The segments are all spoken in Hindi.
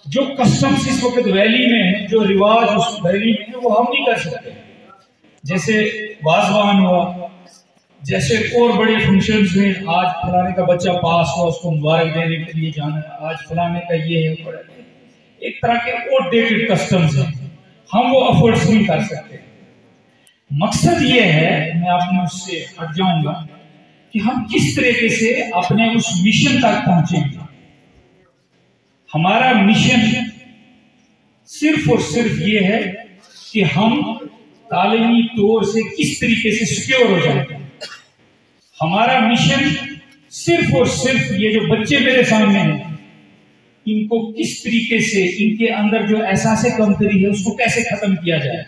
जो कस्टम्स इस वक्त वैली में है, जो रिवाज उस वैली में है, वो हम नहीं कर सकते। जैसे वाजवान हुआ, जैसे और बड़े फंक्शंस में आज फलाने का बच्चा पास हुआ, उसको मुबारक देने के लिए जाना है, आज फलाने का ये है, एक तरह के आउटडेटेड कस्टम्स हैं, हम वो अफोर्ड्स नहीं कर सकते। मकसद ये है, मैं आपने उससे हट जाऊंगा, कि हम किस तरीके से अपने उस मिशन तक पहुंचेंगे। हमारा मिशन सिर्फ और सिर्फ ये है कि हम तालीमी तौर से किस तरीके से सिक्योर हो जाए। हमारा मिशन सिर्फ और सिर्फ ये जो बच्चे मेरे सामने हैं, इनको किस तरीके से, इनके अंदर जो एहसास कमतरी है उसको कैसे खत्म किया जाए।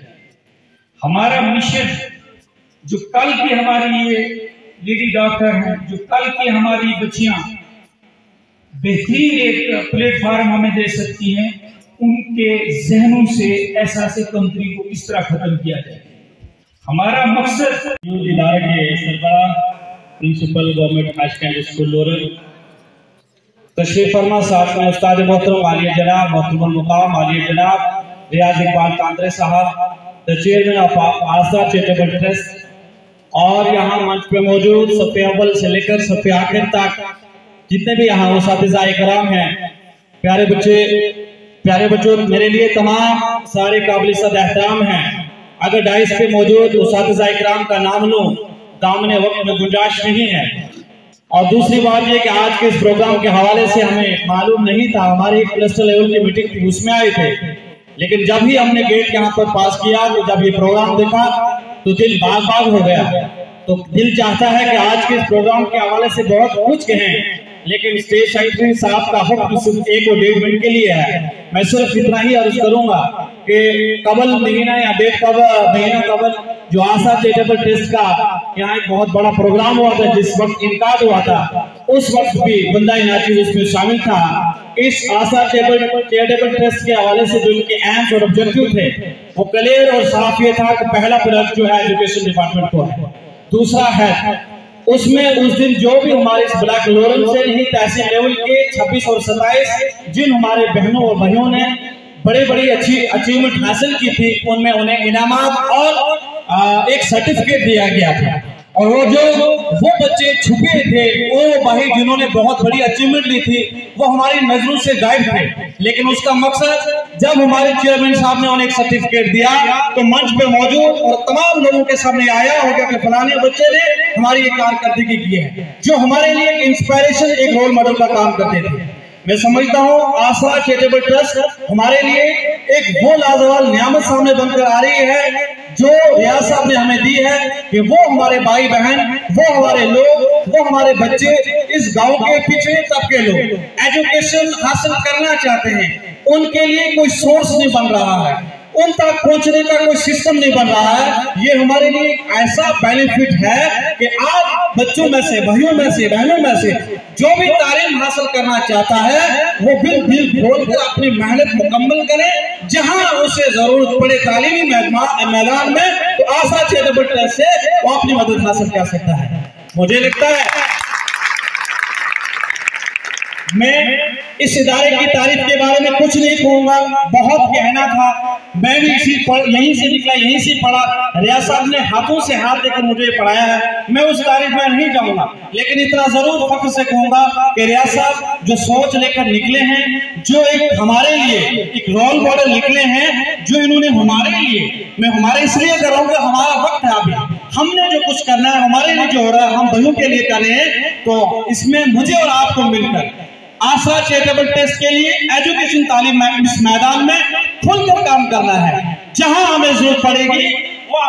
हमारा मिशन जो कल की हमारी ये लेडी डॉक्टर हैं, जो कल की हमारी बच्चियां बेहतरीन एक प्लेटफॉर्म हमें दे सकती हैं, उनके जहनों से एहसास कमतरी को किस तरह खत्म किया जाए। हमारा मकसद इदारे के सरबरा principal government high secondary school लोरल तशरीफ फरमा साथ में उस्ताद मोहतरम वालिय जनाब मोहतरमुल मुकाम वालिय जनाब रियाज इकबाल कांद्रे साहब, the chairman of Aastha charitable trust, और यहाँ मंच पे मौजूद सफ़े अव्वल से लेकर सफ़े आखिर तक जितने भी यहाँ उस्ताद-ए कराम हैं, प्यारे बच्चों, मेरे लिए तमाम सारे काबिल इज़्ज़त एहतराम हैं। अगर डाइस पे मौजूद उस्ताद-ए कराम का नाम लूं, दामने वक्त में गुंजाइश नहीं है। और दूसरी बात यह कि आज के इस प्रोग्राम के हवाले से हमें मालूम नहीं था, हमारी क्लस्टर लेवल की मीटिंग थी, उसमें आए थे, लेकिन जब ही हमने गेट यहाँ पर पास किया, तो जब ये प्रोग्राम देखा तो दिल बाग बाग हो गया। तो दिल चाहता है कि आज के इस प्रोग्राम के हवाले से बहुत कुछ कहें, लेकिन स्टेज सेक्रेटरी साहब का हुक्म सिर्फ 1 और 1.5 मिनट के लिए है। मैं सिर्फ इतना ही अर्ज करूंगा कि कबल महीना या 1.5 महीना कबल जो आशा चैरिटेबल ट्रस्ट का यहाँ एक बहुत बड़ा प्रोग्राम हुआ था, जिस वक्त इनकाद हुआ था, उस वक्त भी बंदा नाचीज उसमें शामिल था। इस आशा चैरिटेबल ट्रस्ट के हवाले से जो इनके एम्स और ऑब्जेक्टिव थे, वो क्लियर और साफ ये था कि पहला प्रोजेक्ट जो है एजुकेशन डिपार्टमेंट को है, दूसरा है उसमें उस दिन जो भी हमारे इस ब्लॉक लोरल से नहीं तहसील लेवल के 26 और 27 जिन हमारे बहनों और भाइयों ने बड़ी अच्छी अचीवमेंट हासिल की थी, उनमें उन्हें इनामात और एक सर्टिफिकेट दिया गया था। और वो बच्चे छुपे थे, वो भाई जिन्होंने बहुत बड़ी अचीवमेंट ली थी, वो हमारी नजरों से गायब थे, लेकिन उसका मकसद जब हमारे चेयरमैन साहब ने उन्हें एक सर्टिफिकेट दिया तो मंच पे मौजूद और तमाम लोगों के सामने आया हो गया कि फलाने बच्चे ने हमारी ये कारकर्दगी की है, जो हमारे लिए एक इंस्पिरेशन, एक रोल मॉडल का काम करते थे। मैं समझता हूँ आशा चैरिटेबल ट्रस्ट हमारे लिए एक वो लाजवाब नियामत सामने बनकर आ रही है, जो रियाज साहब ने हमें दी है, कि वो हमारे भाई बहन, वो हमारे लोग, वो हमारे बच्चे, इस गांव के पिछड़े तबके लोग एजुकेशन हासिल करना चाहते हैं, उनके लिए कोई सोर्स नहीं बन रहा है, उन तक पहुंचने का कोई सिस्टम नहीं बन रहा है। ये हमारे लिए एक ऐसा बेनिफिट है कि आज बच्चों में से, भाइयों में से, बहनों में से जो भी तालीम हासिल करना चाहता है, वो दिल खोल कर अपनी मेहनत मुकम्मल करे। जहां उसे जरूरत पड़े तालीमी मैदान में, तो आशा चैरिटेबल ट्रस्ट से वो अपनी मदद हासिल कर सकता है। मुझे लगता है मैं इस इदारे की तारीफ के बारे में कुछ नहीं कहूंगा, बहुत कहना था, मैं भी यहीं से निकला, यहीं से पढ़ा, रियाज साहब ने हाथों से हाथ देकर मुझे पढ़ाया है, मैं उस तारीफ में नहीं जाऊंगा, लेकिन इतना जरूर फख्र से कहूंगा कि रियाज साहब जो सोच लेकर निकले हैं, जो एक हमारे लिए एक रोल मॉडल निकले हैं, जो इन्होंने हमारे लिए, मैं हमारे इसलिए कर रहा हूँ कि हमारा वक्त है, अभी हमने जो कुछ करना है, हमारे लिए जो हो रहा है, हम भाइयों के लिए कर रहे हैं, तो इसमें मुझे और आपको मिलकर आशा चैरिटेबल ट्रस्ट के लिए एजुकेशन तालीम इस मैदान में खुलकर काम करना है। जहां हमें जरूरत पड़ेगी वो